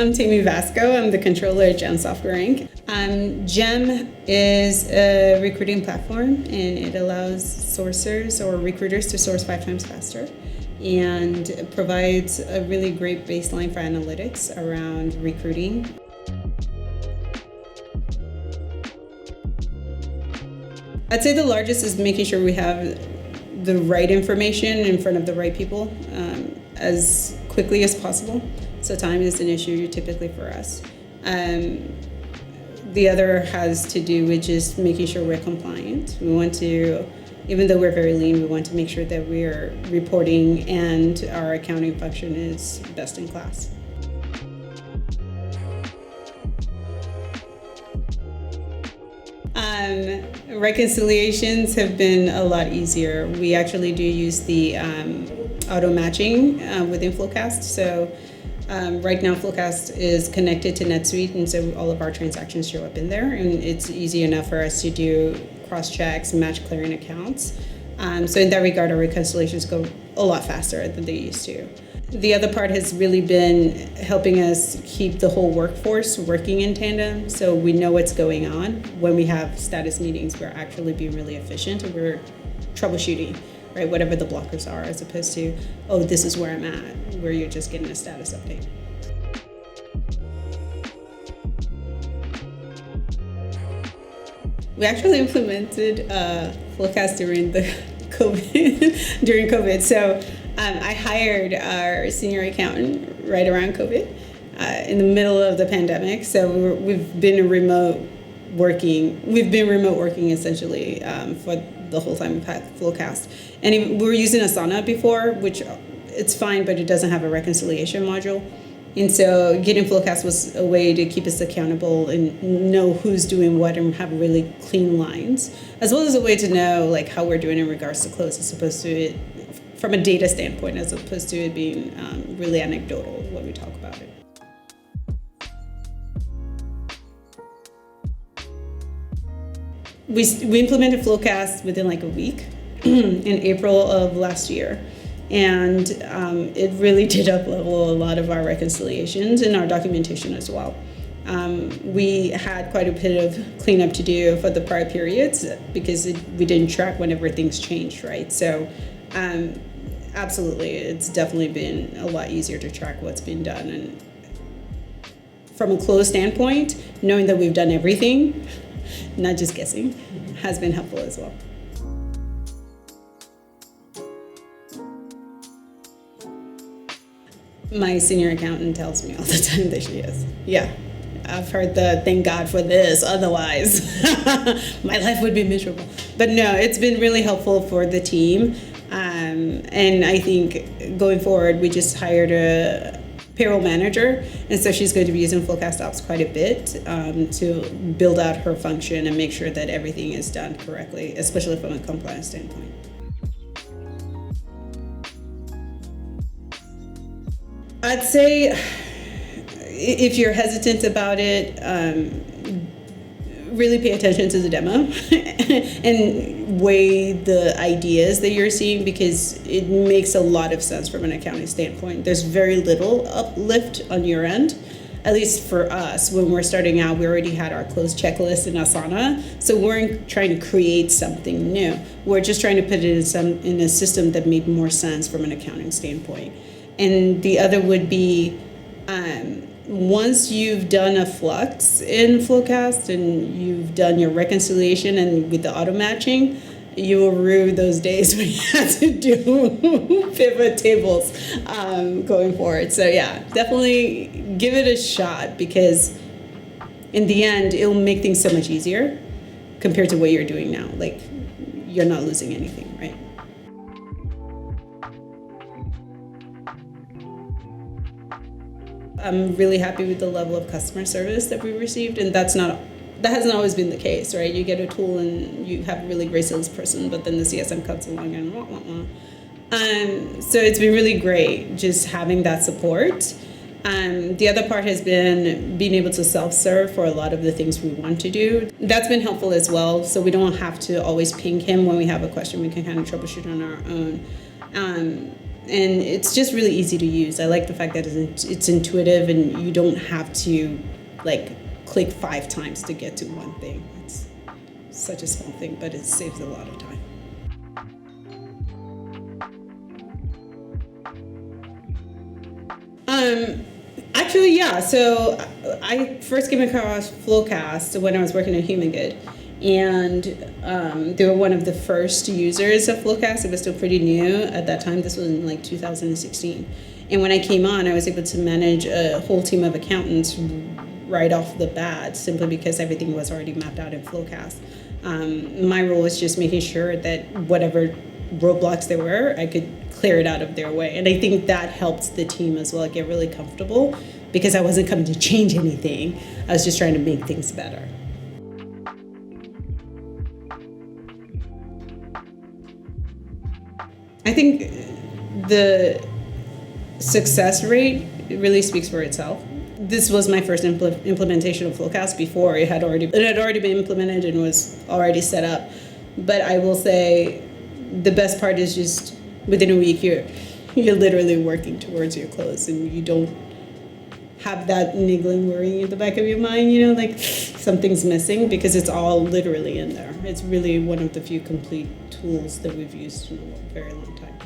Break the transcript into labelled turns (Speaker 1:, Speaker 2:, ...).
Speaker 1: I'm Tammy Vasco. I'm the controller at GEM Software Inc. GEM is a recruiting platform, and it allows sourcers or recruiters to source 5 times faster, and provides a really great baseline for analytics around recruiting. I'd say the largest is making sure we have the right information in front of the right people as quickly as possible. So time is an issue typically for us. The other has to do with just making sure we're compliant. We want to, even though we're very lean, we want to make sure that we're reporting and our accounting function is best in class. Reconciliations have been a lot easier. We actually do use the auto matching within FloQast. So right now FloQast is connected to NetSuite, and so all of our transactions show up in there, and it's easy enough for us to do cross checks, match clearing accounts. So in that regard, our reconciliations go a lot faster than they used to. The other part has really been helping us keep the whole workforce working in tandem, so we know what's going on. When we have status meetings, we're actually being really efficient, and we're troubleshooting, right, whatever the blockers are, as opposed to, oh, this is where I'm at, where you're just getting a status update. We actually implemented FloQast during COVID. So I hired our senior accountant right around COVID, in the middle of the pandemic. So we've been remote working essentially for the whole time we've had FloQast. And we were using Asana before, which it's fine, but it doesn't have a reconciliation module. And so getting FloQast was a way to keep us accountable and know who's doing what and have really clean lines, as well as a way to know like how we're doing in regards to close, as opposed to it from a data standpoint, as opposed to it being really anecdotal when we talk about it. We implemented FloQast within like a week in April of last year. And it really did up-level a lot of our reconciliations and our documentation as well. We had quite a bit of cleanup to do for the prior periods because we didn't track whenever things changed, right? So absolutely, it's definitely been a lot easier to track what's been done. And from a close standpoint, knowing that we've done everything, not just guessing, has been helpful as well. My senior accountant tells me all the time that she is. Yeah, I've heard the thank God for this, otherwise my life would be miserable. But no, it's been really helpful for the team. And I think going forward, we just hired a payroll manager. And so she's going to be using FloQast Ops quite a bit to build out her function and make sure that everything is done correctly, especially from a compliance standpoint. I'd say if you're hesitant about it, really pay attention to the demo and weigh the ideas that you're seeing, because it makes a lot of sense from an accounting standpoint. There's very little uplift on your end. At least for us, when we're starting out, we already had our closed checklist in Asana, so we weren't trying to create something new. We're just trying to put it in a system that made more sense from an accounting standpoint. And the other would be, once you've done a flux in FloQast and you've done your reconciliation and with the auto matching, you will rue those days when you had to do pivot tables going forward. So yeah, definitely give it a shot, because in the end, it'll make things so much easier compared to what you're doing now. Like, you're not losing anything, right? I'm really happy with the level of customer service that we received, and that hasn't always been the case, right? You get a tool and you have a really great salesperson, but then the CSM comes along and wah, wah, wah. So it's been really great just having that support. The other part has been being able to self-serve for a lot of the things we want to do. That's been helpful as well, so we don't have to always ping him when we have a question. We can kind of troubleshoot on our own. And it's just really easy to use. I like the fact that it's intuitive and you don't have to like click 5 times to get to one thing. It's such a small thing, but it saves a lot of time. Actually, yeah. So I first came across FloQast when I was working at Human Good, and they were one of the first users of FloQast. It was still pretty new at that time. This was in like 2016. And when I came on, I was able to manage a whole team of accountants right off the bat, simply because everything was already mapped out in FloQast. My role was just making sure that whatever roadblocks there were, I could clear it out of their way. And I think that helped the team as well get really comfortable, because I wasn't coming to change anything. I was just trying to make things better. I think the success rate really speaks for itself. This was my first implementation of FloQast before it had already been implemented and was already set up. But I will say the best part is just within a week you're literally working towards your close, and you don't have that niggling worrying in the back of your mind, like something's missing, because it's all literally in there. It's really one of the few complete tools that we've used in a very long time.